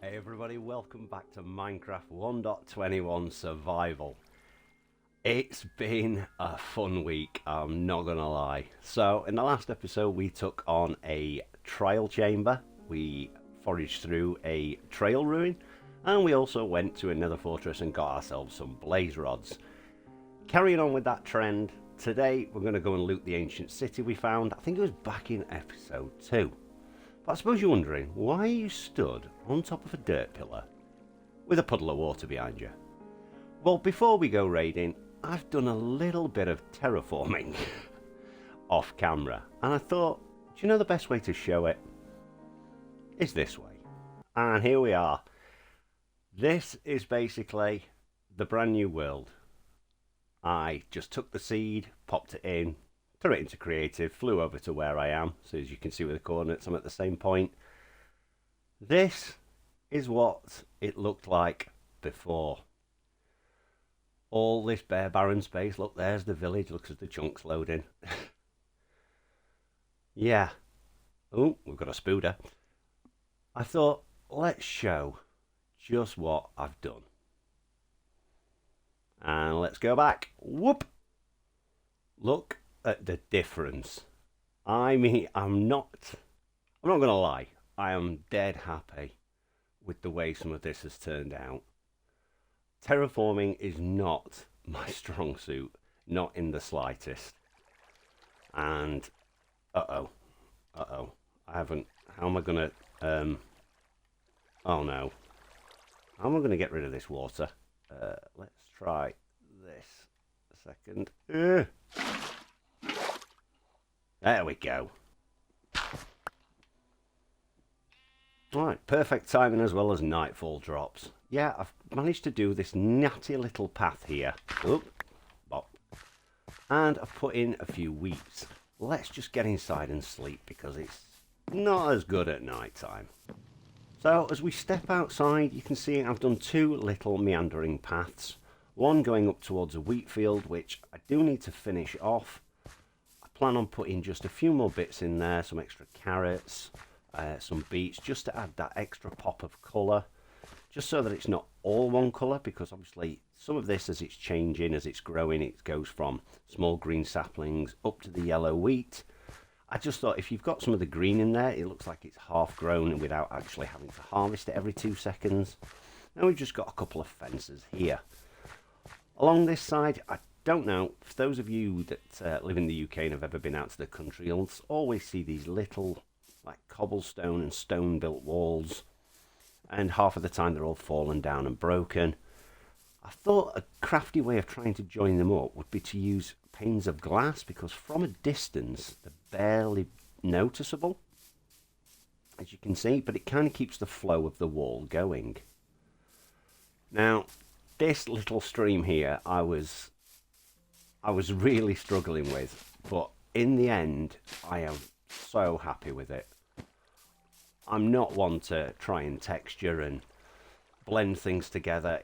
Hey everybody, welcome back to Minecraft 1.21 Survival. It's been a fun week, I'm not gonna lie. So, in the last episode we took on a trial chamber, we foraged through a trail ruin, and we also went to another fortress and got ourselves some blaze rods. Carrying on with that trend, today we're going to go and loot the ancient city we found. I think it was back in episode 2. But I suppose you're wondering, why are you stood on top of a dirt pillar with a puddle of water behind you? Well, before we go raiding, I've done a little bit of terraforming off camera, and I thought, do you know the best way to show it is this way? And here we are. This is basically the brand new world. I just took the seed, popped it in, threw it into creative, flew over to where I am. So as you can see with the coordinates, I'm at the same point. This is what it looked like before. All this bare barren space. Look, there's the village. Looks as the chunks loading. Yeah. Oh, we've got a spooder. I thought, let's show just what I've done. And let's go back. Whoop! Look at the difference. I mean, I'm not gonna lie, I am dead happy with the way some of this has turned out. Terraforming is not my strong suit, not in the slightest. And I haven't. How am I gonna? Oh no. How am I gonna get rid of this water? Let's try this a second. There we go. Right, perfect timing as well as nightfall drops. Yeah, I've managed to do this natty little path here. Oop, bop. And I've put in a few wheats. Let's just get inside and sleep because it's not as good at night time. So as we step outside, you can see I've done two little meandering paths. One going up towards a wheat field, which I do need to finish off. I plan on putting just a few more bits in there, some extra carrots, some beets, just to add that extra pop of colour. Just so that it's not all one colour, because obviously some of this, as it's changing, as it's growing, it goes from small green saplings up to the yellow wheat. I just thought if you've got some of the green in there, it looks like it's half grown without actually having to harvest it every 2 seconds. And we've just got a couple of fences here. Along this side, I don't know, for those of you that live in the UK and have ever been out to the country, you'll always see these little like cobblestone and stone built walls. And half of the time they're all fallen down and broken. I thought a crafty way of trying to join them up would be to use panes of glass, because from a distance they're barely noticeable, as you can see, but it kind of keeps the flow of the wall going. Now, this little stream here I was really struggling with, but in the end I am so happy with it. I'm not one to try and texture and blend things together.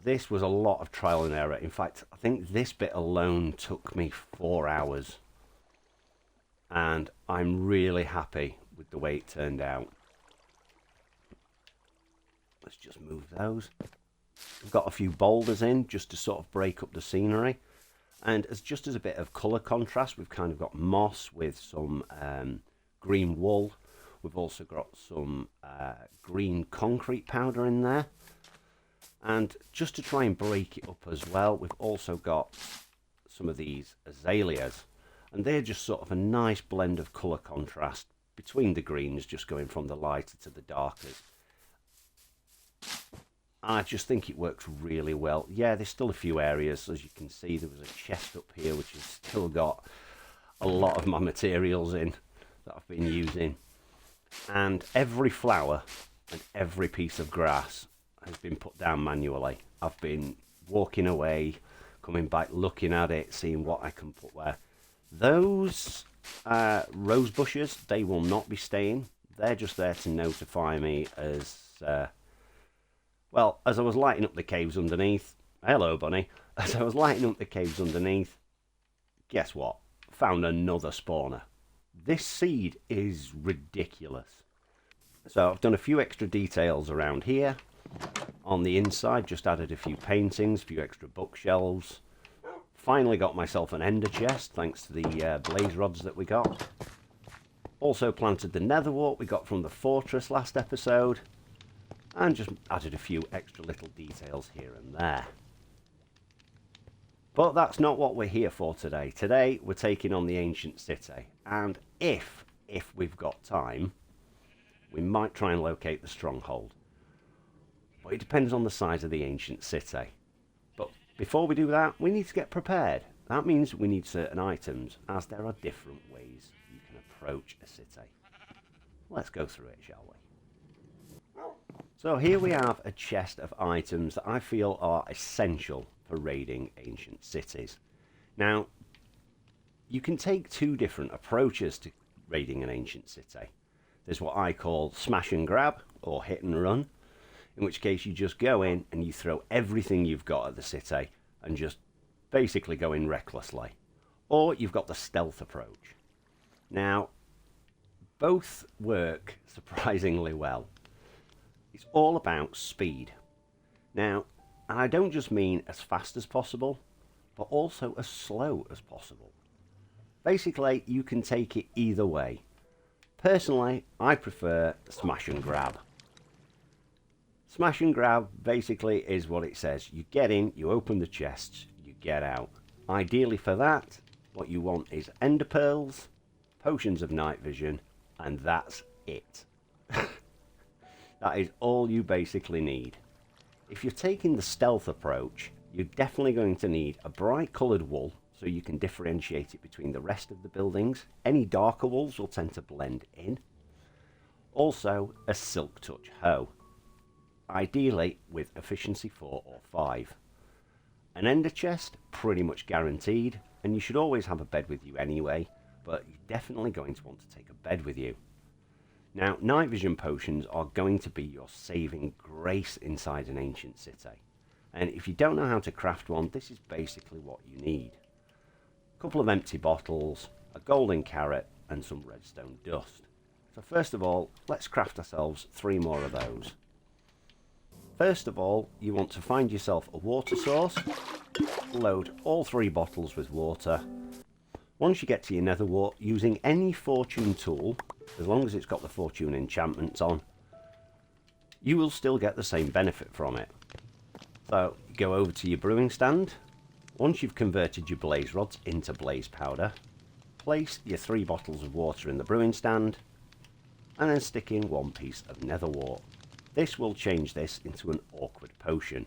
This was a lot of trial and error. In fact, I think this bit alone took me 4 hours. And I'm really happy with the way it turned out. Let's just move those. We've got a few boulders in just to sort of break up the scenery. And just as a bit of colour contrast, we've kind of got moss with some green wool. We've also got some green concrete powder in there. And just to try and break it up as well, we've also got some of these azaleas. And they're just sort of a nice blend of colour contrast between the greens, just going from the lighter to the darker. I just think it works really well. Yeah, there's still a few areas. As you can see, there was a chest up here which has still got a lot of my materials in that I've been using. And every flower and every piece of grass has been put down manually. I've been walking away, coming back, looking at it, seeing what I can put where. Those rose bushes, they will not be staying. They're just there to notify me as, well, as I was lighting up the caves underneath. Hello, bunny. As I was lighting up the caves underneath, guess what? Found another spawner. This seed is ridiculous. So I've done a few extra details around here. On the inside, just added a few paintings, a few extra bookshelves. Finally got myself an ender chest, thanks to the blaze rods that we got. Also planted the nether wart we got from the fortress last episode. And just added a few extra little details here and there. But that's not what we're here for today. Today we're taking on the ancient city. And if we've got time, we might try and locate the stronghold. But it depends on the size of the ancient city. But before we do that, we need to get prepared. That means we need certain items, as there are different ways you can approach a city. Let's go through it, shall we? So here we have a chest of items that I feel are essential for raiding ancient cities. Now, you can take two different approaches to raiding an ancient city. There's what I call smash and grab, or hit and run, in which case you just go in and you throw everything you've got at the city and just basically go in recklessly. Or you've got the stealth approach. Now, both work surprisingly well. It's all about speed. Now, and I don't just mean as fast as possible, but also as slow as possible. Basically, you can take it either way. Personally, I prefer smash and grab. Smash and grab basically is what it says. You get in, you open the chests, you get out. Ideally for that, what you want is ender pearls, potions of night vision, and that's it. That is all you basically need. If you're taking the stealth approach, you're definitely going to need a bright coloured wool so you can differentiate it between the rest of the buildings. Any darker wools will tend to blend in. Also, a silk touch hoe. Ideally with efficiency 4 or 5. An ender chest, pretty much guaranteed, and you should always have a bed with you anyway, but you're definitely going to want to take a bed with you. Now, night vision potions are going to be your saving grace inside an ancient city. And if you don't know how to craft one, this is basically what you need. A couple of empty bottles, a golden carrot, and some redstone dust. So first of all, let's craft ourselves 3 more of those. First of all, you want to find yourself a water source, load all 3 bottles with water. Once you get to your nether wart, using any fortune tool, as long as it's got the fortune enchantments on, you will still get the same benefit from it. So, go over to your brewing stand. Once you've converted your blaze rods into blaze powder, place your 3 bottles of water in the brewing stand, and then stick in 1 piece of nether wart. This will change this into an awkward potion.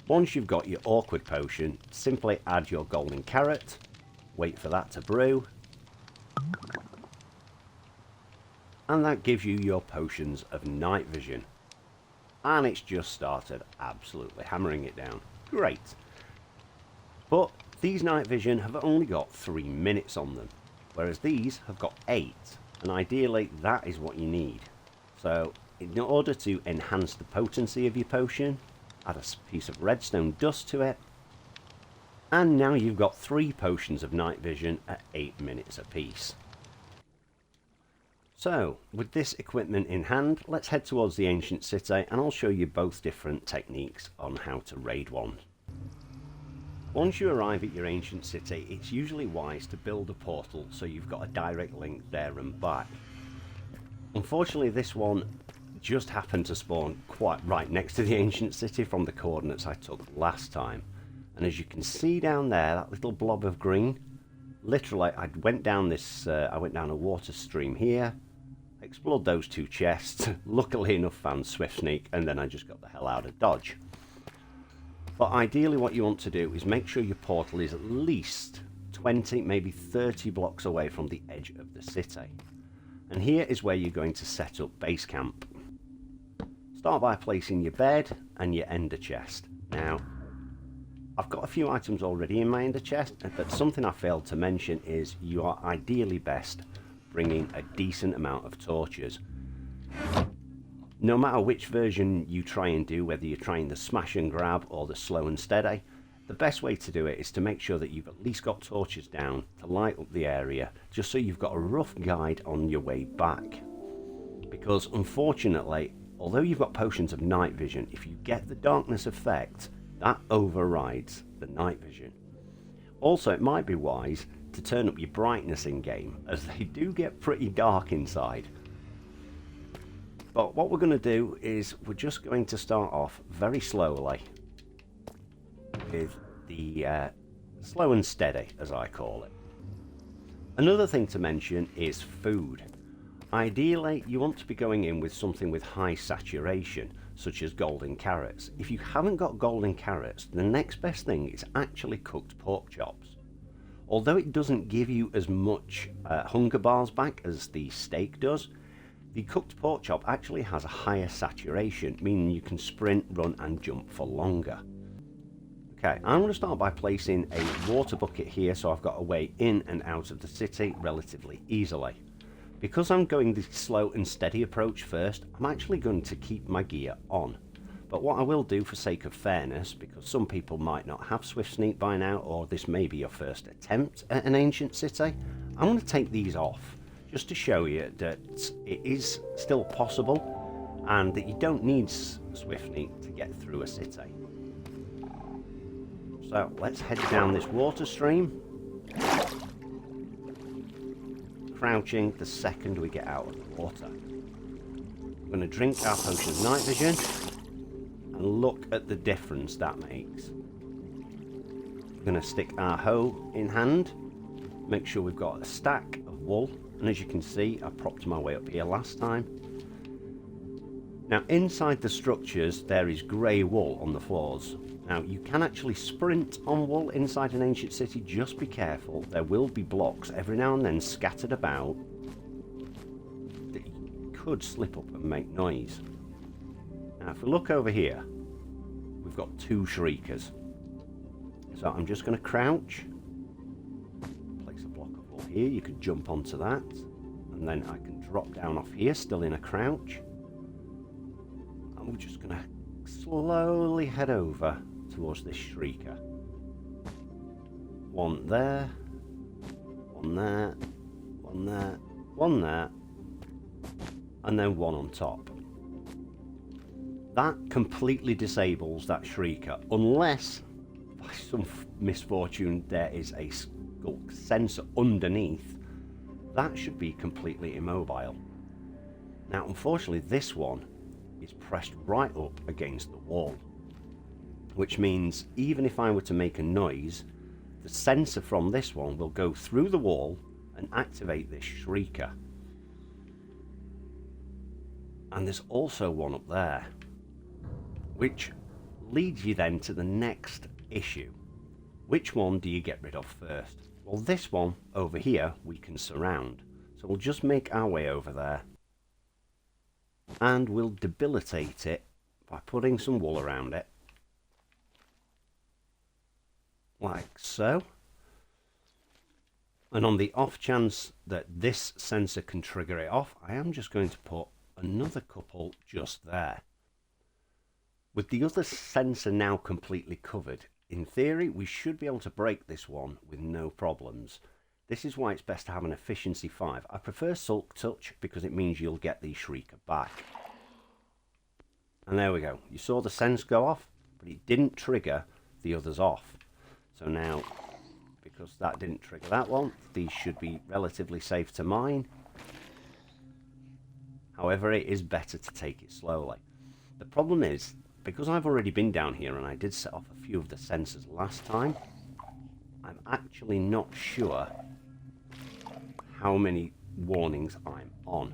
Once you've got your awkward potion, simply add your golden carrot, wait for that to brew, and that gives you your potions of night vision. And it's just started absolutely hammering it down. Great. But these night vision have only got 3 minutes on them, whereas these have got 8, and ideally that is what you need. So in order to enhance the potency of your potion, add a piece of redstone dust to it, and now you've got 3 potions of night vision at 8 minutes apiece. So, with this equipment in hand, let's head towards the ancient city and I'll show you both different techniques on how to raid one. Once you arrive at your ancient city, it's usually wise to build a portal so you've got a direct link there and back. Unfortunately, this one just happened to spawn quite right next to the ancient city from the coordinates I took last time. And as you can see down there, that little blob of green, literally I went down a water stream here, explored those 2 chests, luckily enough found Swift Sneak, and then I just got the hell out of Dodge. But ideally what you want to do is make sure your portal is at least 20, maybe 30 blocks away from the edge of the city. And here is where you're going to set up base camp. Start by placing your bed and your ender chest. Now, I've got a few items already in my ender chest, but something I failed to mention is you are ideally best bringing a decent amount of torches. No matter which version you try and do, whether you're trying the smash and grab or the slow and steady, the best way to do it is to make sure that you've at least got torches down to light up the area, just so you've got a rough guide on your way back. because unfortunately, although you've got potions of night vision, if you get the darkness effect, that overrides the night vision. Also, it might be wise to turn up your brightness in game, as they do get pretty dark inside. But what we're going to do is we're just going to start off very slowly with the slow and steady, as I call it. Another thing to mention is food. Ideally, you want to be going in with something with high saturation, such as golden carrots. If you haven't got golden carrots, the next best thing is actually cooked pork chops. Although it doesn't give you as much hunger bars back as the steak does, the cooked pork chop actually has a higher saturation, meaning you can sprint, run and jump for longer. Okay, I'm going to start by placing a water bucket here so I've got a way in and out of the city relatively easily. Because I'm going the slow and steady approach first, I'm actually going to keep my gear on. But what I will do for sake of fairness, because some people might not have Swift Sneak by now, or this may be your first attempt at an ancient city, I'm going to take these off, just to show you that it is still possible, and that you don't need Swift Sneak to get through a city. So let's head down this water stream, crouching the second we get out of the water. We're going to drink our potion of night vision and look at the difference that makes. We're going to stick our hoe in hand, make sure we've got a stack of wool, and as you can see, I propped my way up here last time. Now inside the structures there is grey wool on the floors. Now you can actually sprint on wool inside an ancient city, just be careful, there will be blocks every now and then scattered about that you could slip up and make noise. Now if we look over here, we've got two shriekers. So I'm just going to crouch, place a block of wool here, you could jump onto that, and then I can drop down off here still in a crouch. And we're just going to slowly head over towards this shrieker. One there, one there, one there, one there, and then one on top. That completely disables that shrieker, unless by some misfortune there is a skulk sensor underneath. That should be completely immobile. Now unfortunately this one is pressed right up against the wall, which means even if I were to make a noise, the sensor from this one will go through the wall and activate this shrieker. And there's also one up there, which leads you then to the next issue. Which one do you get rid of first? Well, this one over here we can surround, so we'll just make our way over there and we'll debilitate it by putting some wool around it, like so. And on the off chance that this sensor can trigger it off, I am just going to put another couple just there. With the other sensor now completely covered, in theory we should be able to break this one with no problems. This is why it's best to have an efficiency 5. I prefer Sulk Touch because it means you'll get the Shrieker back. And there we go. You saw the sense go off, but it didn't trigger the others off. So now, because that didn't trigger that one, these should be relatively safe to mine. However, it is better to take it slowly. The problem is, because I've already been down here and I did set off a few of the sensors last time, I'm actually not sure how many warnings I'm on.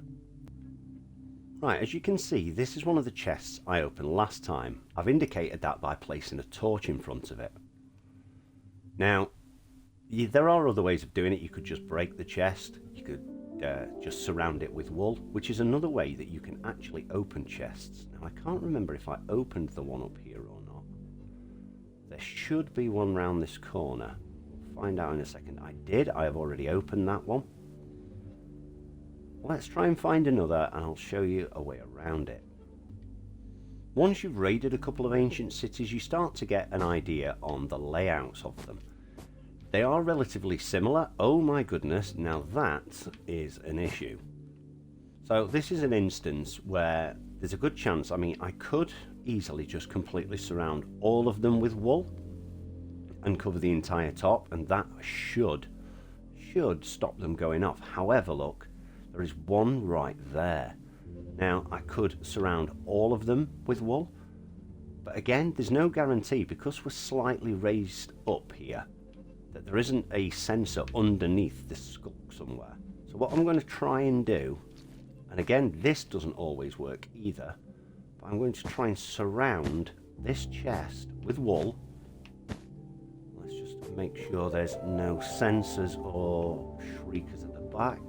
Right, as you can see, this is one of the chests I opened last time. I've indicated that by placing a torch in front of it. Now, there are other ways of doing it. You could just break the chest, you could just surround it with wool, which is another way that you can actually open chests. Now, I can't remember if I opened the one up here or not. There should be one round this corner. We'll find out in a second. I did. I have already opened that one. Let's try and find another, and I'll show you a way around it. Once you've raided a couple of ancient cities, you start to get an idea on the layouts of them. They are relatively similar. Oh my goodness, now that is an issue. So this is an instance where there's a good chance, I mean, I could easily just completely surround all of them with wool and cover the entire top, and that should stop them going off. However, look, there is one right there. Now, I could surround all of them with wool, but again, there's no guarantee, because we're slightly raised up here, that there isn't a sensor underneath this skulk somewhere. So what I'm going to try and do, and again, this doesn't always work either, but I'm going to try and surround this chest with wool. Let's just make sure there's no sensors or shriekers at the back.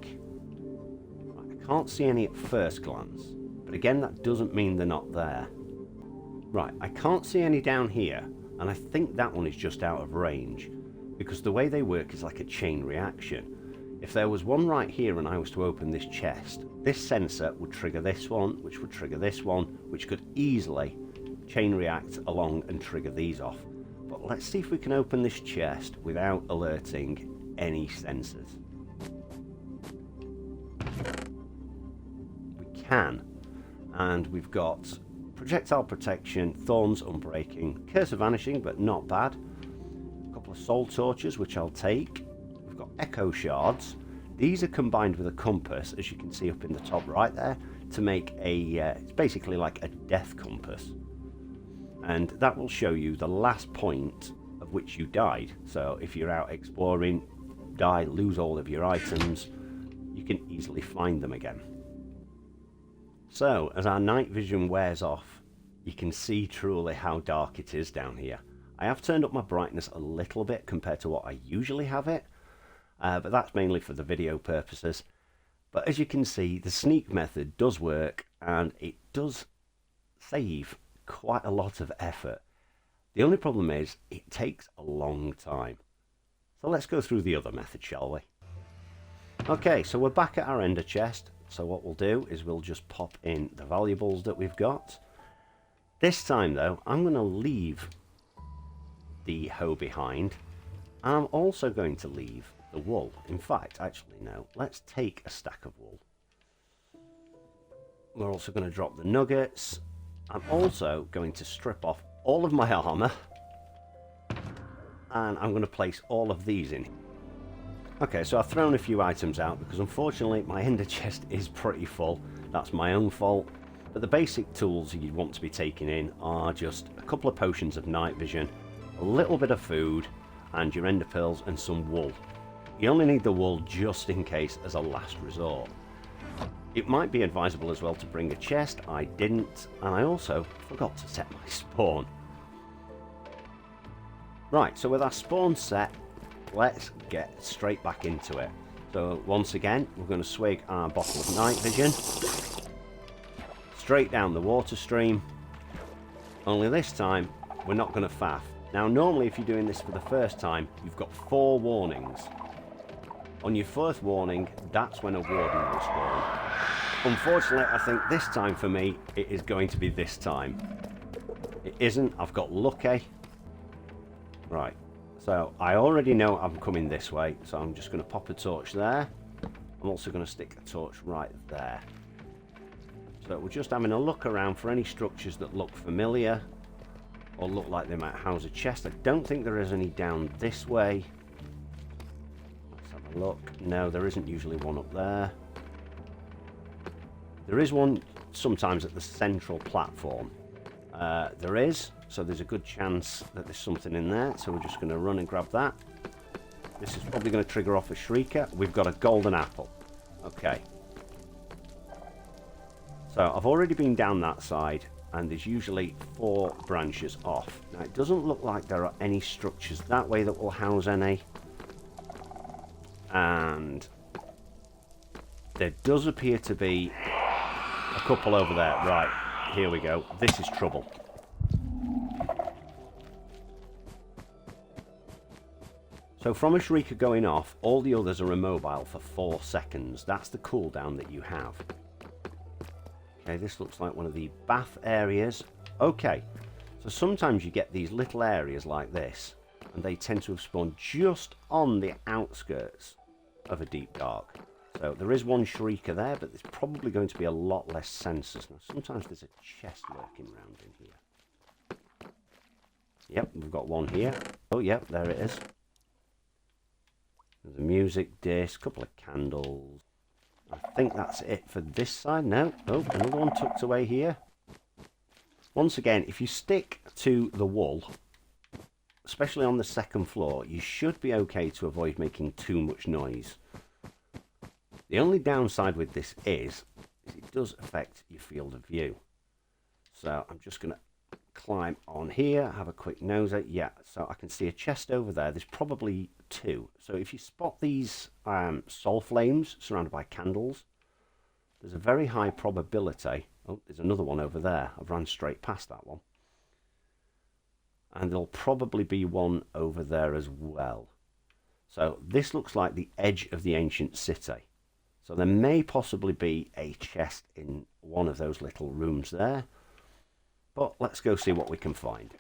Right, I can't see any at first glance, but again, that doesn't mean they're not there. Right, I can't see any down here, and I think that one is just out of range, because the way they work is like a chain reaction. If there was one right here and I was to open this chest, this sensor would trigger this one, which would trigger this one, which could easily chain react along and trigger these off. But let's see if we can open this chest without alerting any sensors. We can, and we've got projectile protection, thorns unbreaking, curse of vanishing, but not bad. A couple of soul torches, which I'll take. We've got echo shards. These are combined with a compass, as you can see up in the top right there, to make a, it's basically like a death compass. And that will show you the last point of which you died. So if you're out exploring, die, lose all of your items, you can easily find them again. So as our night vision wears off, you can see truly how dark it is down here. I have turned up my brightness a little bit compared to what I usually have it, but that's mainly for the video purposes. But as you can see, the sneak method does work, and it does save quite a lot of effort. The only problem is it takes a long time. So let's go through the other method, shall we? Okay, so we're back at our ender chest. So what we'll do is we'll just pop in the valuables that we've got. This time though, I'm going to leave the hoe behind, and I'm also going to leave the wool. In fact, actually no, let's take a stack of wool. We're also going to drop the nuggets. I'm also going to strip off all of my armor, and I'm going to place all of these in. Okay, so I've thrown a few items out because unfortunately my ender chest is pretty full. That's my own fault. But the basic tools you'd want to be taking in are just a couple of potions of night vision, a little bit of food, and your ender pearls and some wool. You only need the wool just in case as a last resort. It might be advisable as well to bring a chest. I didn't, and I also forgot to set my spawn. Right, so with our spawn set, let's get straight back into it. So once again, we're going to swig our bottle of night vision straight down the water stream. Only this time, we're not going to faff. Now normally if you're doing this for the first time, you've got 4 warnings. On your 4th warning, that's when a warden will spawn. Unfortunately, I think this time for me, it is going to be this time. It isn't. I've got lucky. Right. So I already know I'm coming this way, so I'm just going to pop a torch there. I'm also going to stick a torch right there. So we're just having a look around for any structures that look familiar or look like they might house a chest. I don't think there is any down this way. Let's have a look. No, there isn't usually one up there. There is one sometimes at the central platform. There is, so there's a good chance that there's something in there. So we're just going to run and grab that. This is probably going to trigger off a shrieker. We've got a golden apple. Okay. So I've already been down that side, and there's usually 4 branches off. Now it doesn't look like there are any structures that way that will house any. And there does appear to be a couple over there. Right, here we go. This is trouble. So from a shrieker going off, all the others are immobile for 4 seconds. That's the cooldown that you have. Okay, this looks like one of the bath areas. Okay, so sometimes you get these little areas like this, and they tend to have spawned just on the outskirts of a deep dark. So there is one shrieker there, but there's probably going to be a lot less sensors. Now, sometimes there's a chest lurking around in here. Yep, we've got one here. Oh, yep, there it is. There's a music disc, a couple of candles. I think that's it for this side. No, oh, another one tucked away here. Once again, if you stick to the wall, especially on the second floor, you should be okay to avoid making too much noise. The only downside with this is it does affect your field of view. So I'm just going to climb on here, have a quick nose at. Yeah, so I can see a chest over there. There's probably two. So if you spot these soul flames surrounded by candles, there's a very high probability. Oh, there's another one over there. I've run straight past that one. And there'll probably be one over there as well. So this looks like the edge of the ancient city. So there may possibly be a chest in one of those little rooms there. But let's go see what we can find.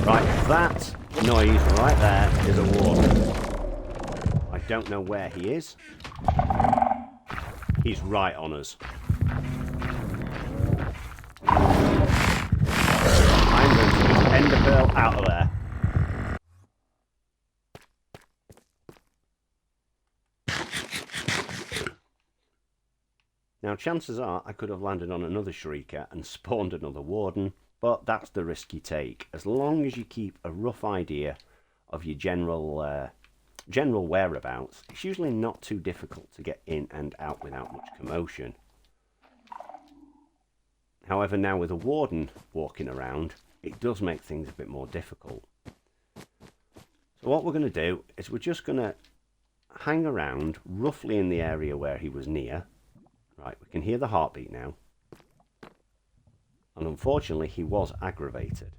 Right, that noise right there is a warden. I don't know where he is. He's right on us. I'm going to just end the pearl out of there. Now, chances are I could have landed on another shrieker and spawned another warden, but that's the risk you take. As long as you keep a rough idea of your general whereabouts, it's usually not too difficult to get in and out without much commotion. However, now with a warden walking around, it does make things a bit more difficult. So what we're going to do is we're just going to hang around roughly in the area where he was near. Right, we can hear the heartbeat now. And unfortunately, he was aggravated.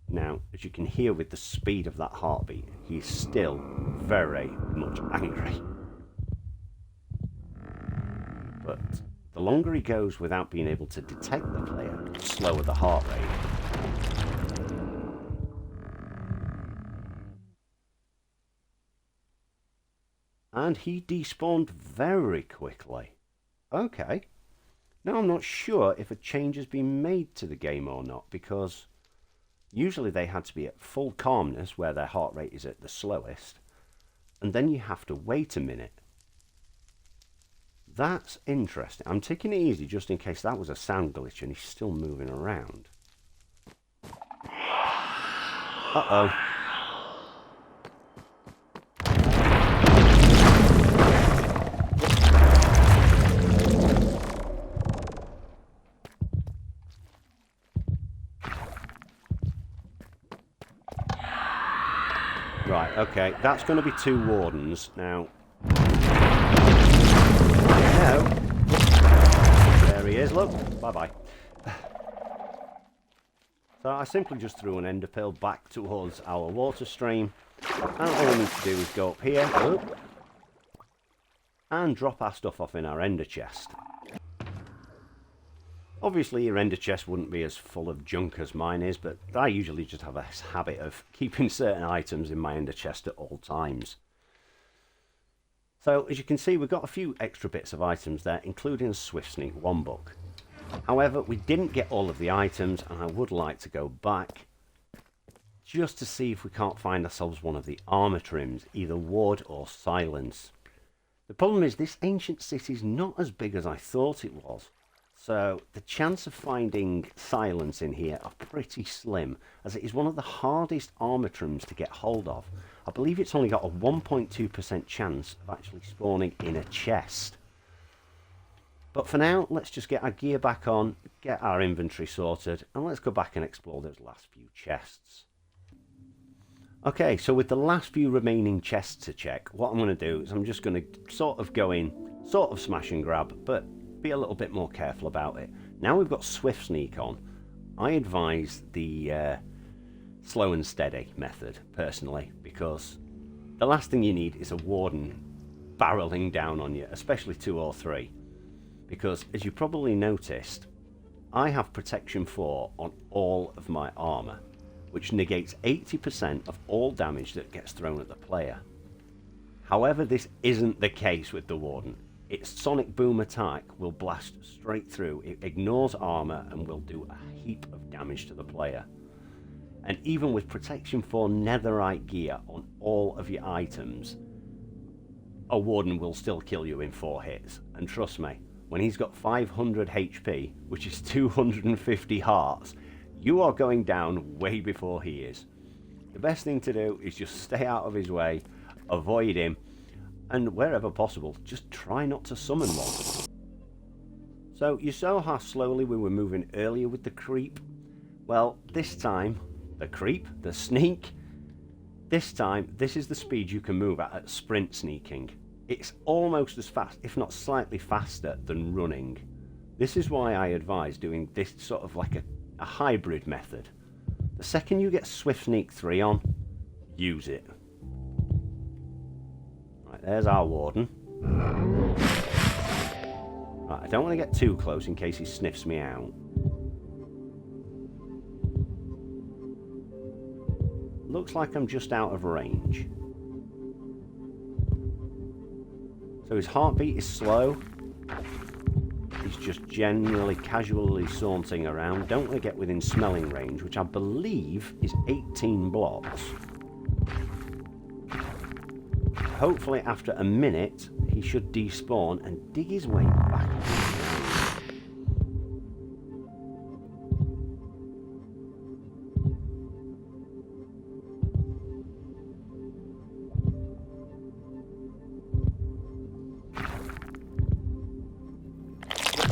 Now, as you can hear with the speed of that heartbeat, he's still very much angry. But the longer he goes without being able to detect the player, the slower the heart rate. And he despawned very quickly. Okay. Now I'm not sure if a change has been made to the game or not, because usually they had to be at full calmness where their heart rate is at the slowest, and then you have to wait a minute. That's interesting. I'm taking it easy just in case that was a sound glitch and he's still moving around. Uh-oh. Right, okay, that's going to be two wardens. Now, no. There he is, look. Bye-bye. So I simply just threw an ender pearl back towards our water stream. And all we need to do is go up here and drop our stuff off in our ender chest. Obviously your ender chest wouldn't be as full of junk as mine is, but I usually just have a habit of keeping certain items in my ender chest at all times. So as you can see, we've got a few extra bits of items there, including a Swift Sneak 1 book. However, we didn't get all of the items, and I would like to go back just to see if we can't find ourselves one of the armor trims, either Ward or Silence. The problem is this ancient city is not as big as I thought it was. So the chance of finding Silence in here are pretty slim, as it is one of the hardest armor trims to get hold of. I believe it's only got a 1.2% chance of actually spawning in a chest. But for now, let's just get our gear back on, get our inventory sorted, and let's go back and explore those last few chests. Okay, so with the last few remaining chests to check, what I'm going to do is I'm just going to sort of go in, sort of smash and grab, but be a little bit more careful about it. Now we've got Swift Sneak on, I advise the slow and steady method, personally, because the last thing you need is a warden barreling down on you, especially 2 or 3. Because, as you probably noticed, I have protection 4 on all of my armour, which negates 80% of all damage that gets thrown at the player. However, this isn't the case with the Warden. Its sonic boom attack will blast straight through, it ignores armour and will do a heap of damage to the player. And even with protection 4 netherite gear on all of your items, a Warden will still kill you in 4 hits. And trust me, when he's got 500 HP, which is 250 hearts, you are going down way before he is. The best thing to do is just stay out of his way, avoid him, and wherever possible, just try not to summon one. So you saw how slowly we were moving earlier with the creep? Well, this time, the sneak, this time, this is the speed you can move at sprint sneaking. It's almost as fast, if not slightly faster, than running. This is why I advise doing this sort of like a hybrid method. The second you get Swift Sneak 3 on, use it. Right, there's our Warden. Right, I don't want to get too close in case he sniffs me out. Looks like I'm just out of range. So his heartbeat is slow. He's just generally casually sauntering around. Don't want to get within smelling range, which I believe is 18 blocks. Hopefully after a minute he should despawn and dig his way back.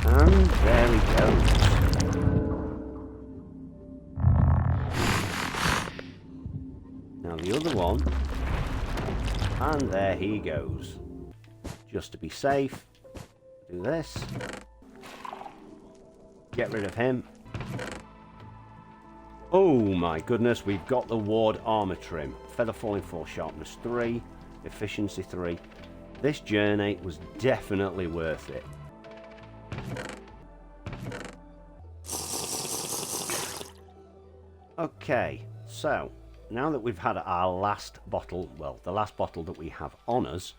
And there he goes. Now the other one. And there he goes. Just to be safe, do this. Get rid of him. Oh my goodness, we've got the Ward armor trim. Feather falling 4, sharpness 3, efficiency 3. This journey was definitely worth it. Okay, so now that we've had our last bottle, well, the last bottle that we have on us,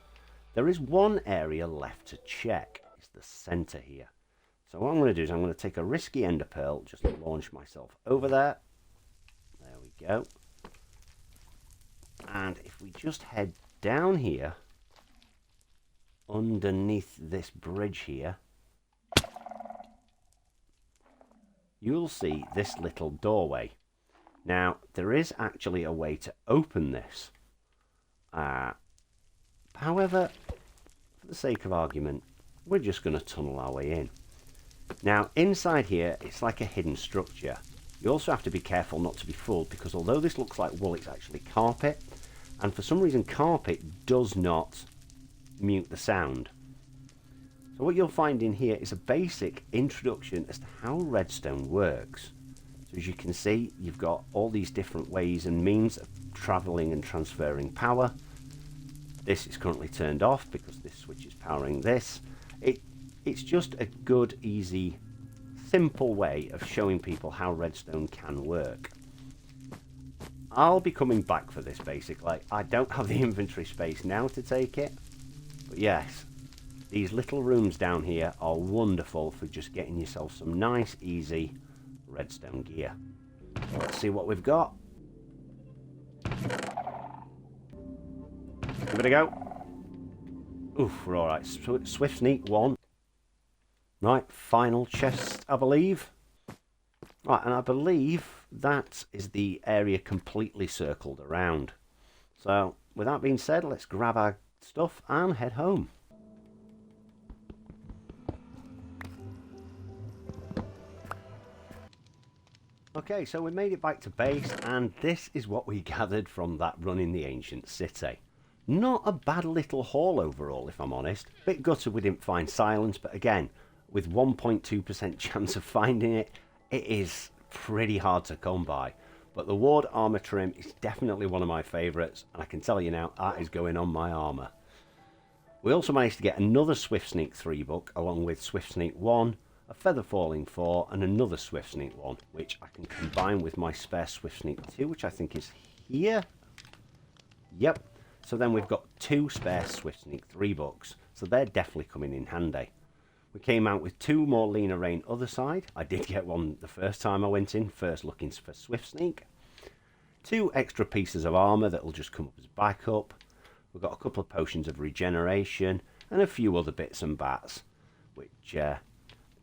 there is one area left to check. It's the center here. So what I'm going to do is I'm going to take a risky ender pearl, just launch myself over there. There we go. And if we just head down here, underneath this bridge here, you'll see this little doorway. Now, there is actually a way to open this. However, for the sake of argument, we're just going to tunnel our way in. Now, inside here, it's like a hidden structure. You also have to be careful not to be fooled, because although this looks like wool, it's actually carpet. And for some reason, carpet does not mute the sound. So what you'll find in here is a basic introduction as to how redstone works. So as you can see, you've got all these different ways and means of travelling and transferring power. This is currently turned off because this switch is powering this. It's just a good, easy, simple way of showing people how redstone can work. I'll be coming back for this basically. I don't have the inventory space now to take it. But yes, these little rooms down here are wonderful for just getting yourself some nice, easy redstone gear. Let's see what we've got. Give it a go. Oof, we're alright. Swift Sneak 1. Right, final chest, I believe. Right, and I believe that is the area completely circled around. So, with that being said, let's grab our stuff and head home. Okay, so we made it back to base, and this is what we gathered from that run in the ancient city. Not a bad little haul overall, if I'm honest. Bit gutted we didn't find silence, but again, with 1.2% chance of finding it, it is pretty hard to come by. But the Ward armor trim is definitely one of my favourites, and I can tell you now, that is going on my armour. We also managed to get another Swift Sneak 3 book, along with Swift Sneak 1, a feather falling 4, and another swift sneak 1, which I can combine with my spare swift sneak 2, which I think is here. Yep. So then we've got 2 spare swift sneak 3 books, so they're definitely coming in handy. We came out with 2 more Lena Rain other side. I did get one the first time I went in, first looking for swift sneak. 2 extra pieces of armour that will just come up as backup. We've got a couple of potions of regeneration and a few other bits and bats, which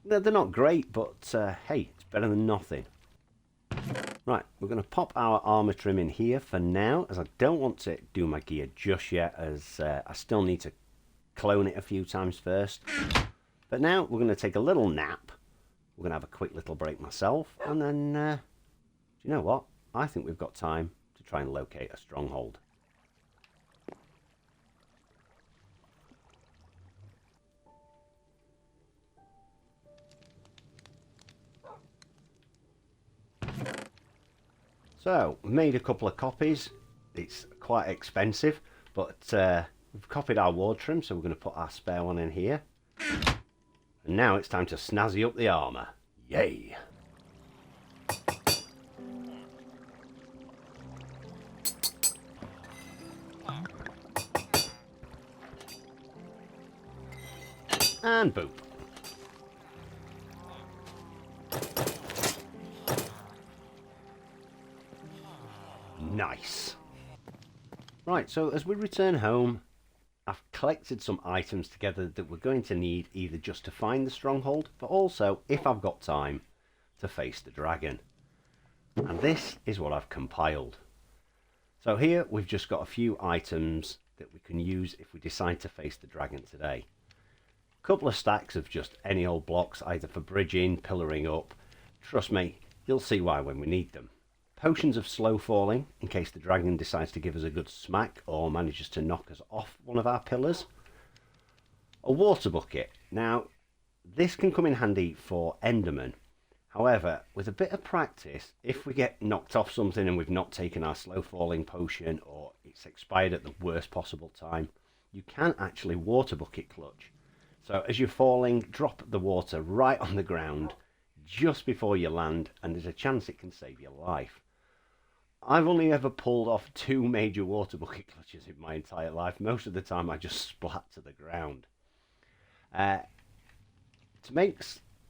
they're not great, but hey, it's better than nothing. Right, we're going to pop our armour trim in here for now, as I don't want to do my gear just yet, as I still need to clone it a few times first. But now we're going to take a little nap. We're going to have a quick little break myself, and then, do you know what? I think we've got time to try and locate a stronghold. So, made a couple of copies. It's quite expensive, but we've copied our ward trim, so we're going to put our spare one in here. And now it's time to snazzy up the armour. Yay! And boop. Nice. Right, so as we return home, I've collected some items together that we're going to need either just to find the stronghold, but also, if I've got time, to face the dragon. And this is what I've compiled. So here we've just got a few items that we can use if we decide to face the dragon today. A couple of stacks of just any old blocks, either for bridging, pillaring up. Trust me, you'll see why when we need them. Potions of slow falling, in case the dragon decides to give us a good smack or manages to knock us off one of our pillars. A water bucket. Now, this can come in handy for Endermen. However, with a bit of practice, if we get knocked off something and we've not taken our slow falling potion, or it's expired at the worst possible time, you can actually water bucket clutch. So as you're falling, drop the water right on the ground just before you land, and there's a chance it can save your life. I've only ever pulled off 2 major water bucket clutches in my entire life. Most of the time I just splat to the ground. To make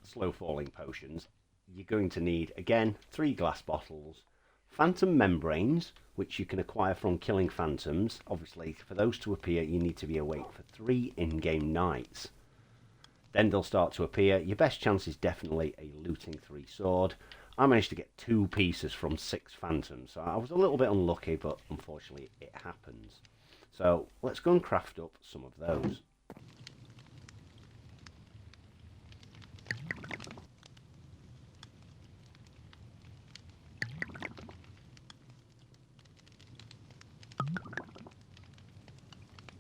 slow falling potions, you're going to need, again, 3 glass bottles, phantom membranes, which you can acquire from killing phantoms. Obviously, for those to appear, you need to be awake for 3 in-game nights. Then they'll start to appear. Your best chance is definitely a looting 3 sword. I managed to get 2 pieces from 6 phantoms, so I was a little bit unlucky, but unfortunately it happens. So let's go and craft up some of those.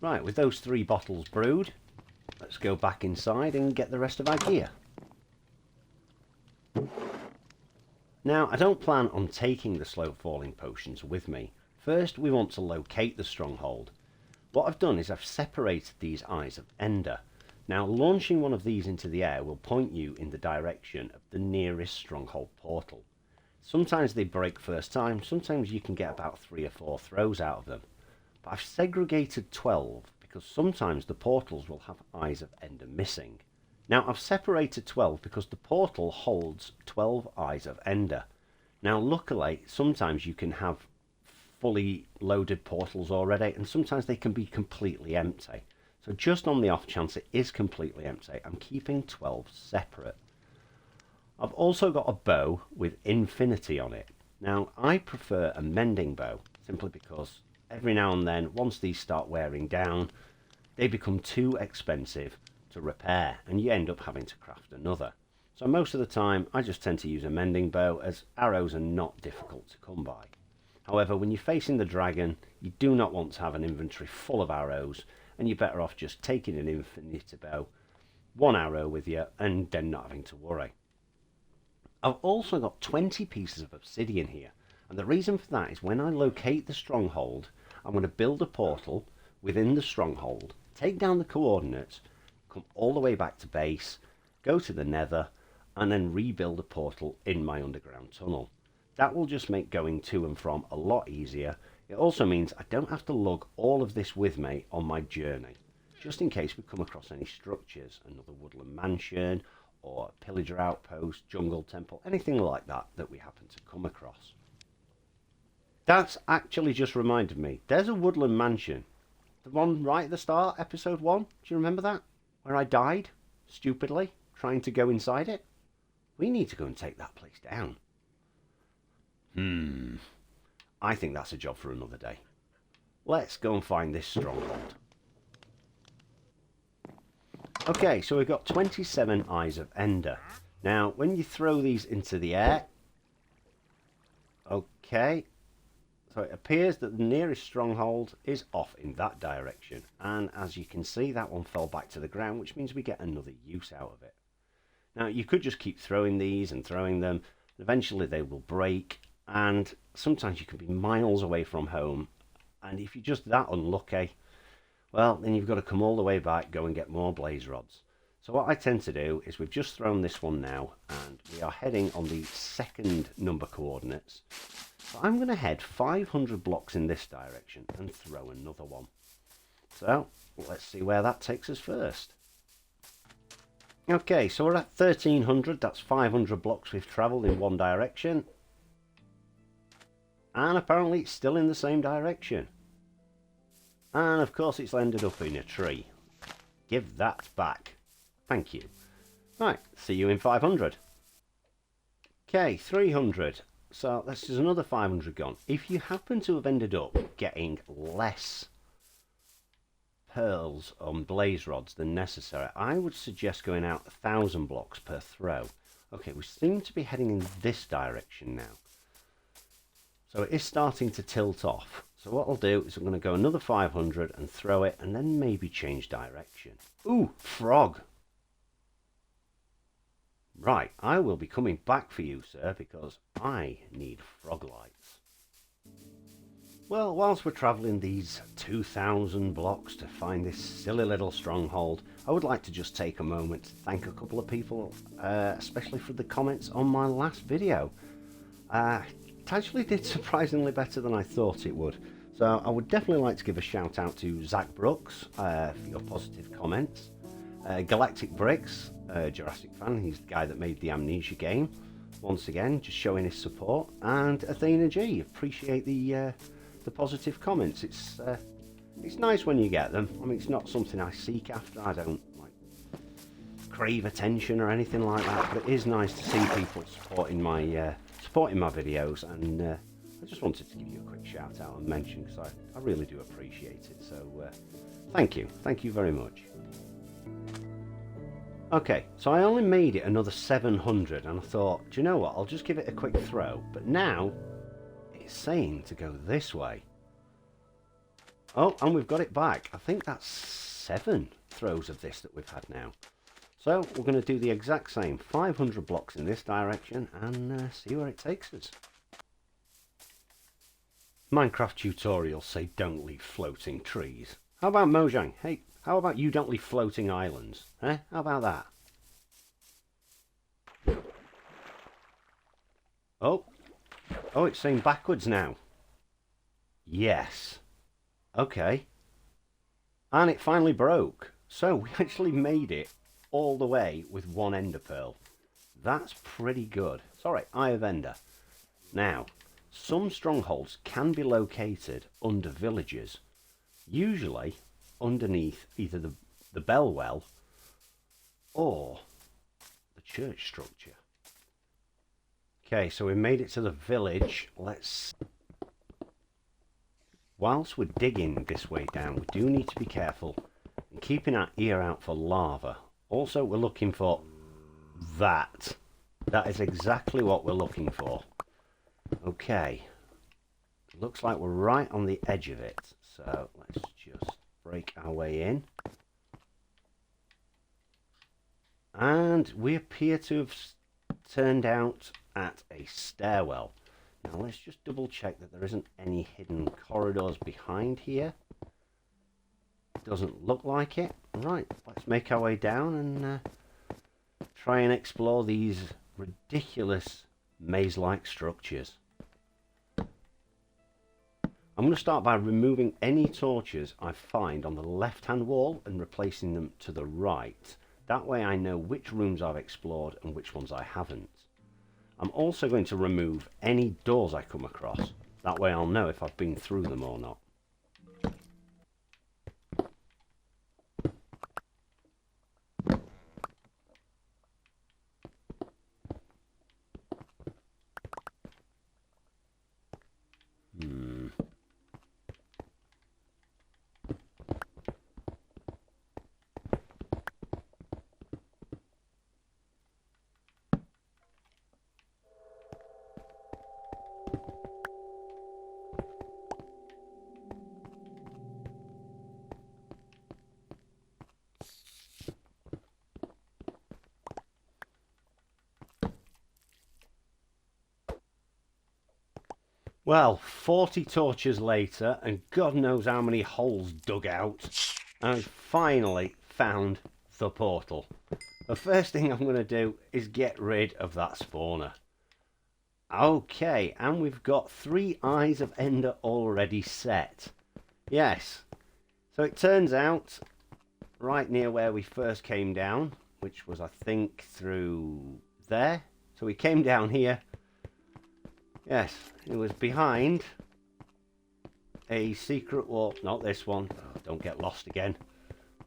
Right, with those 3 bottles brewed, let's go back inside and get the rest of our gear. Now, I don't plan on taking the slow falling potions with me. First, we want to locate the stronghold. What I've done is I've separated these eyes of Ender. Now, launching one of these into the air will point you in the direction of the nearest stronghold portal. Sometimes they break first time, sometimes you can get about 3 or 4 throws out of them. But I've segregated 12 because sometimes the portals will have eyes of Ender missing. Now, I've separated 12 because the portal holds 12 eyes of Ender. Now, luckily, sometimes you can have fully loaded portals already, and sometimes they can be completely empty. So just on the off chance it is completely empty, I'm keeping 12 separate. I've also got a bow with infinity on it. Now, I prefer a mending bow, simply because every now and then, once these start wearing down, they become too expensive to repair, and you end up having to craft another. So most of the time I just tend to use a mending bow, as arrows are not difficult to come by. However, when you're facing the dragon, you do not want to have an inventory full of arrows, and you're better off just taking an infinity bow, 1 arrow with you, and then not having to worry. I've also got 20 pieces of obsidian here, and the reason for that is when I locate the stronghold, I'm going to build a portal within the stronghold, take down the coordinates, come all the way back to base, go to the nether, and then rebuild a portal in my underground tunnel. That will just make going to and from a lot easier. It also means I don't have to lug all of this with me on my journey, just in case we come across any structures, another woodland mansion, or a pillager outpost, jungle temple, anything like that that we happen to come across. That's actually just reminded me, there's a woodland mansion. The one right at the start, episode 1, do you remember that? Where I died, stupidly, trying to go inside it? We need to go and take that place down. I think that's a job for another day. Let's go and find this stronghold. Okay, so we've got 27 Eyes of Ender. Now, when you throw these into the air... Okay. So it appears that the nearest stronghold is off in that direction. And as you can see, that one fell back to the ground, which means we get another use out of it. Now, you could just keep throwing these and throwing them. Eventually they will break. And sometimes you can be miles away from home. And if you're just that unlucky, well, then you've got to come all the way back, go and get more blaze rods. So what I tend to do is we've just thrown this one now, and we are heading on the second number coordinates. So I'm going to head 500 blocks in this direction and throw another one. So let's see where that takes us first. Okay, so we're at 1300. That's 500 blocks we've travelled in one direction. And apparently it's still in the same direction. And of course it's ended up in a tree. Give that back. Thank you. Right, see you in 500. Okay, 300. So this is another 500 gone. If you happen to have ended up getting less pearls on blaze rods than necessary, I would suggest going out 1,000 blocks per throw. Okay, we seem to be heading in this direction now. So it is starting to tilt off. So what I'll do is I'm going to go another 500 and throw it, and then maybe change direction. Ooh, frog. Right, I will be coming back for you, sir, because I need frog lights. Well, whilst we're travelling these 2,000 blocks to find this silly little stronghold, I would like to just take a moment to thank a couple of people, especially for the comments on my last video. It actually did surprisingly better than I thought it would. So I would definitely like to give a shout out to Zach Brooks for your positive comments. Galactic Bricks, Jurassic fan, he's the guy that made the Amnesia game. Once again, just showing his support. And Athena G, appreciate the positive comments. It's nice when you get them. I mean, it's not something I seek after. I don't like crave attention or anything like that. But it is nice to see people supporting my videos, and I just wanted to give you a quick shout out and mention, because I really do appreciate it. So thank you very much. Okay, so I only made it another 700, and I thought, do you know what, I'll just give it a quick throw. But now it's saying to go this way. Oh, and we've got it back. I think that's 7 throws of this that we've had now. So we're going to do the exact same, 500 blocks in this direction, and see where it takes us. Minecraft tutorials say don't leave floating trees. How about Mojang? Hey, how about you don't leave floating islands? Eh? How about that? Oh, it's saying backwards now. Yes. Okay. And it finally broke. So we actually made it all the way with 1 ender pearl. That's pretty good. Sorry, Eye of Ender. Now, some strongholds can be located under villages, usually underneath either the bell well or the church structure. Okay, so we made it to the village. Whilst we're digging this way down, we do need to be careful and keeping our ear out for lava. Also, we're looking for that. That is exactly what we're looking for. Okay. Looks like we're right on the edge of it. So let's just break our way in. And we appear to have turned out at a stairwell. Now let's just double check that there isn't any hidden corridors behind here. Doesn't look like it. Right, let's make our way down and try and explore these ridiculous maze-like structures. I'm going to start by removing any torches I find on the left-hand wall and replacing them to the right. That way I know which rooms I've explored and which ones I haven't. I'm also going to remove any doors I come across. That way I'll know if I've been through them or not. Well, 40 torches later, and God knows how many holes dug out, I finally found the portal. The first thing I'm going to do is get rid of that spawner. Okay, and we've got 3 Eyes of Ender already set. Yes, so it turns out, right near where we first came down, which was, I think, through there. So we came down here. Yes, it was behind a secret wall. Not this one. Oh, don't get lost again.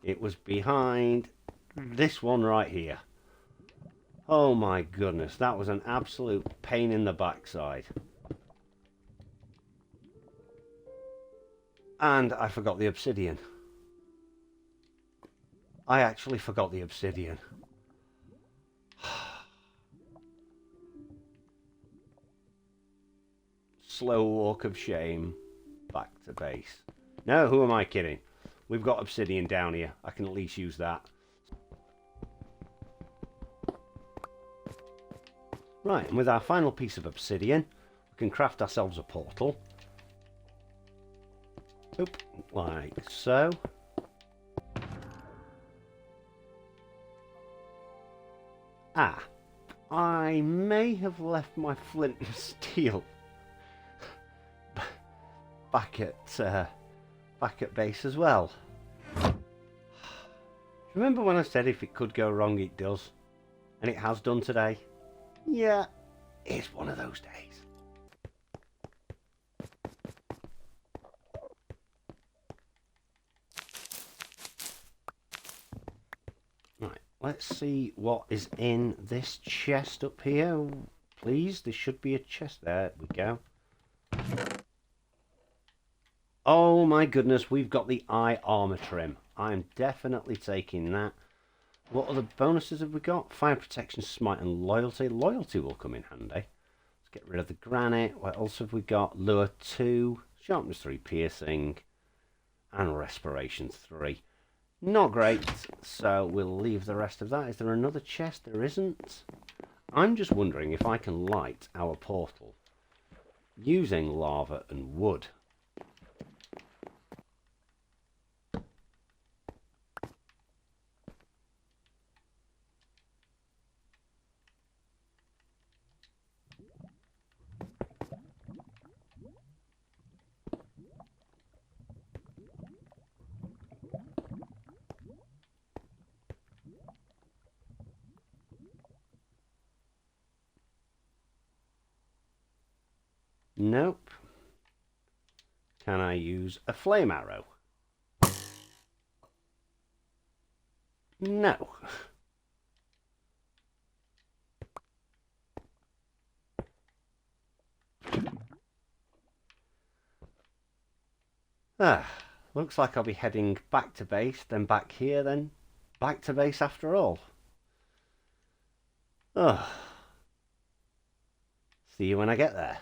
It was behind this one right here. Oh my goodness, that was an absolute pain in the backside. And I forgot the obsidian. I actually forgot the obsidian. Slow walk of shame back to base. No, who am I kidding? We've got obsidian down here. I can at least use that. Right, and with our final piece of obsidian, we can craft ourselves a portal. Oop, like so. Ah, I may have left my flint and steel back at base as well. Remember when I said if it could go wrong, it does? And it has done today. Yeah, it's one of those days. Right, let's see what is in this chest up here. Please, there should be a chest. There we go. Oh my goodness, we've got the eye armor trim. I'm definitely taking that. What other bonuses have we got? Fire protection, smite, and loyalty. Loyalty will come in handy. Let's get rid of the granite. What else have we got? Lure 2, sharpness 3, piercing, and respiration 3. Not great, so we'll leave the rest of that. Is there another chest? There isn't. I'm just wondering if I can light our portal using lava and wood. Nope. Can I use a flame arrow? No. Looks like I'll be heading back to base, then back here, then back to base after all. See you when I get there.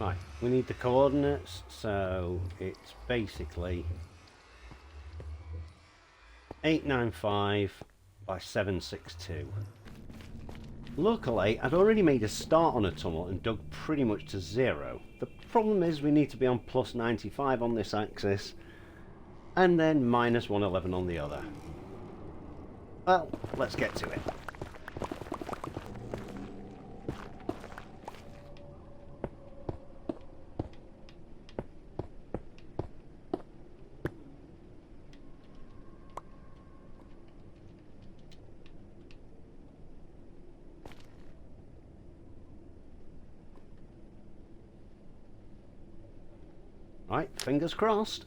Right, we need the coordinates, so it's basically 895 by 762. Luckily, I'd already made a start on a tunnel and dug pretty much to 0. The problem is we need to be on plus 95 on this axis, and then minus 111 on the other. Well, let's get to it. Right, fingers crossed.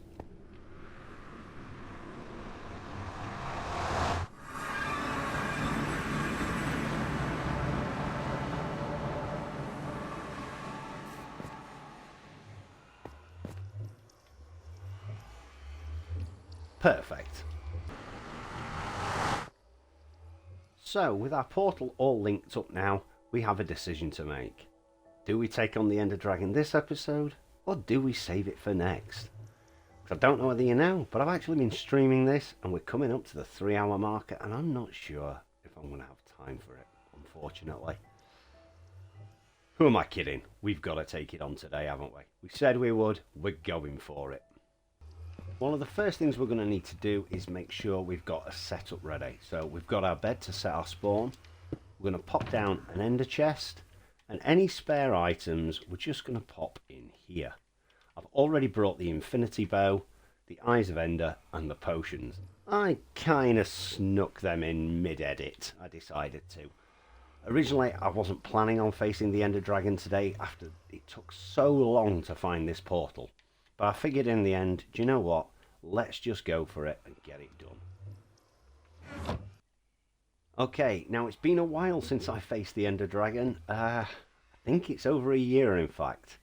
Perfect. So, with our portal all linked up now, we have a decision to make. Do we take on the Ender Dragon this episode, or do we save it for next? Because I don't know whether you know, but I've actually been streaming this, and we're coming up to the 3-hour marker, and I'm not sure if I'm going to have time for it, unfortunately. Who am I kidding? We've got to take it on today, haven't we? We said we would, we're going for it. One of the first things we're going to need to do is make sure we've got a setup ready. So we've got our bed to set our spawn. We're going to pop down an ender chest, and any spare items we're just going to pop in here. I've already brought the infinity bow, the eyes of ender, and the potions. I kind of snuck them in mid-edit, I decided to. Originally I wasn't planning on facing the Ender Dragon today after it took so long to find this portal. But I figured in the end, do you know what? Let's just go for it and get it done. Okay, now it's been a while since I faced the Ender Dragon. I think it's over a year, in fact.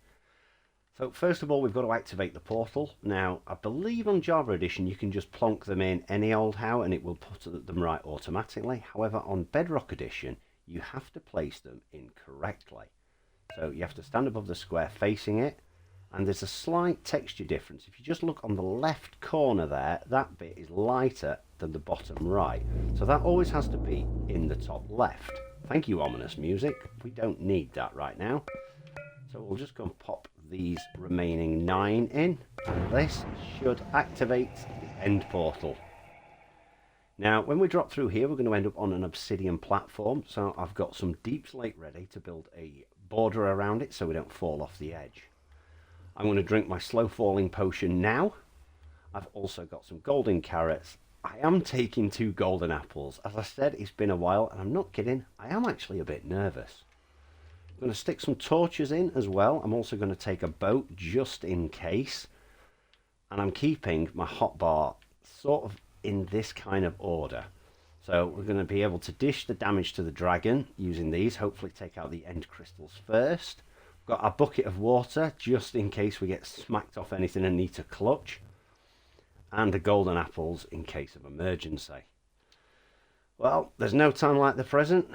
So first of all, we've got to activate the portal. Now, I believe on Java Edition you can just plonk them in any old how and it will put them right automatically. However, on Bedrock Edition, you have to place them in correctly. So you have to stand above the square facing it. And there's a slight texture difference. If you just look on the left corner there, that bit is lighter than the bottom right. So that always has to be in the top left. Thank you, ominous music. We don't need that right now. So we'll just go and pop these remaining 9 in. And this should activate the end portal. Now, when we drop through here, we're going to end up on an obsidian platform. So I've got some deep slate ready to build a border around it so we don't fall off the edge. I'm going to drink my slow falling potion now. I've also got some golden carrots. I am taking 2 golden apples. As I said, it's been a while, and I'm not kidding, I am actually a bit nervous. I'm going to stick some torches in as well. I'm also going to take a boat just in case. And I'm keeping my hotbar sort of in this kind of order. So we're going to be able to dish the damage to the dragon using these. Hopefully take out the end crystals first. Got our bucket of water just in case we get smacked off anything and need to clutch. And the golden apples in case of emergency. Well, there's no time like the present.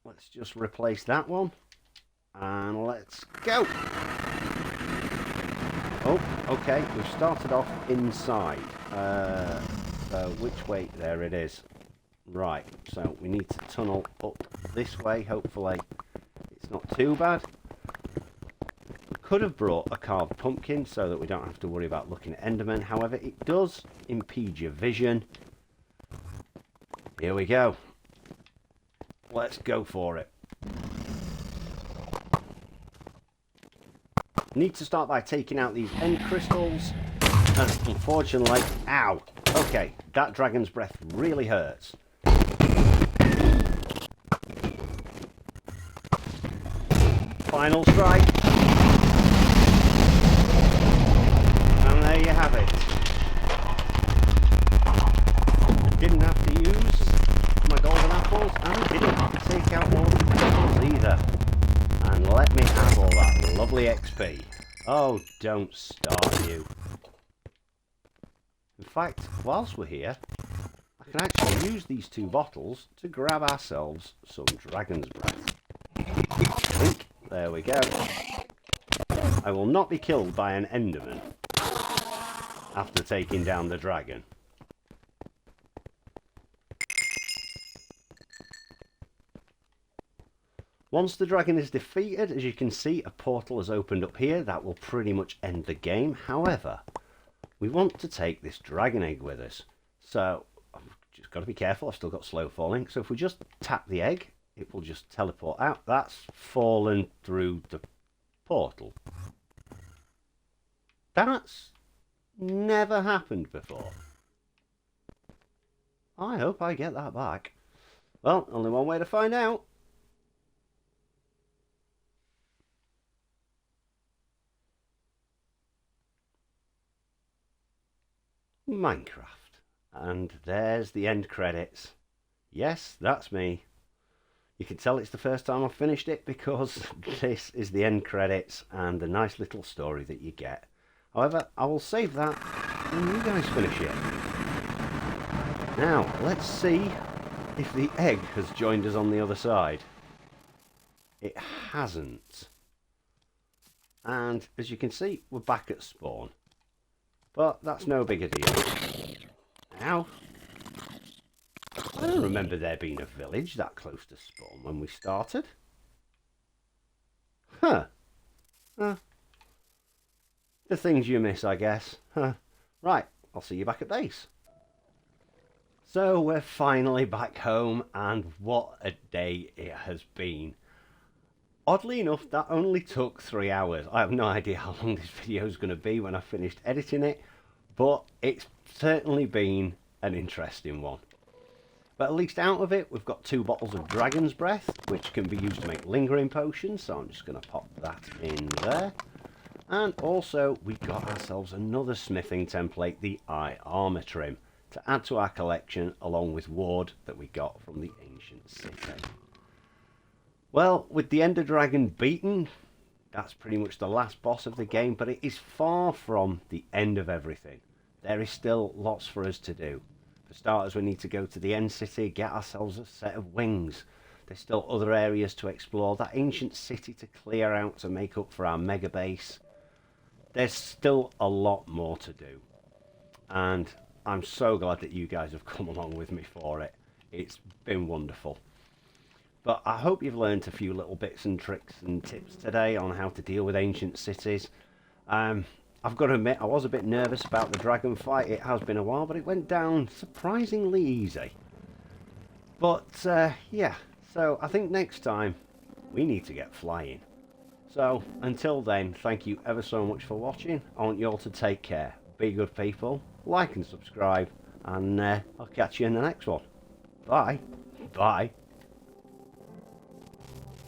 Let's just replace that one. And let's go. Oh, okay. We've started off inside. So which way? There it is. Right, so we need to tunnel up this way. Hopefully it's not too bad. Could have brought a carved pumpkin so that we don't have to worry about looking at Endermen. However, it does impede your vision. Here we go. Let's go for it. Need to start by taking out these end crystals. And unfortunately, ow. Okay, that dragon's breath really hurts. Final strike. And there you have it. I didn't have to use my golden apples, and I didn't have to take out all the apples either. And let me have all that lovely XP. Oh, don't start you. In fact, whilst we're here, I can actually use these 2 bottles to grab ourselves some dragon's breath. Blink. There we go. I will not be killed by an Enderman after taking down the dragon. Once the dragon is defeated, as you can see, a portal has opened up here. That will pretty much end the game. However, we want to take this dragon egg with us. So, I've just got to be careful. I've still got slow falling. So if we just tap the egg, it will just teleport out. That's fallen through the portal. That's never happened before. I hope I get that back. Well, only one way to find out. Minecraft. And there's the end credits. Yes, that's me. You can tell it's the first time I've finished it because this is the end credits and the nice little story that you get. However, I will save that when you guys finish it. Now, let's see if the egg has joined us on the other side. It hasn't. And as you can see, we're back at spawn. But that's no big a deal. Ow. I don't remember there being a village that close to spawn when we started. Huh. The things you miss, I guess. Huh. Right, I'll see you back at base. So we're finally back home, and what a day it has been. Oddly enough, that only took 3 hours. I have no idea how long this video is going to be when I finished editing it, but it's certainly been an interesting one. But at least out of it, we've got 2 bottles of Dragon's Breath, which can be used to make lingering potions, so I'm just going to pop that in there. And also, we got ourselves another smithing template, the Eye Armour Trim, to add to our collection, along with Ward that we got from the Ancient City. Well, with the Ender Dragon beaten, that's pretty much the last boss of the game, but it is far from the end of everything. There is still lots for us to do. For starters, we need to go to the End City, get ourselves a set of wings. There's still other areas to explore, that Ancient City to clear out to make up for our mega base. There's still a lot more to do. And I'm so glad that you guys have come along with me for it. It's been wonderful. But I hope you've learned a few little bits and tricks and tips today on how to deal with ancient cities. I've got to admit, I was a bit nervous about the dragon fight. It has been a while, but it went down surprisingly easy. But, yeah, so I think next time we need to get flying. So, until then, thank you ever so much for watching. I want you all to take care. Be good people, like and subscribe, and I'll catch you in the next one. Bye. Bye.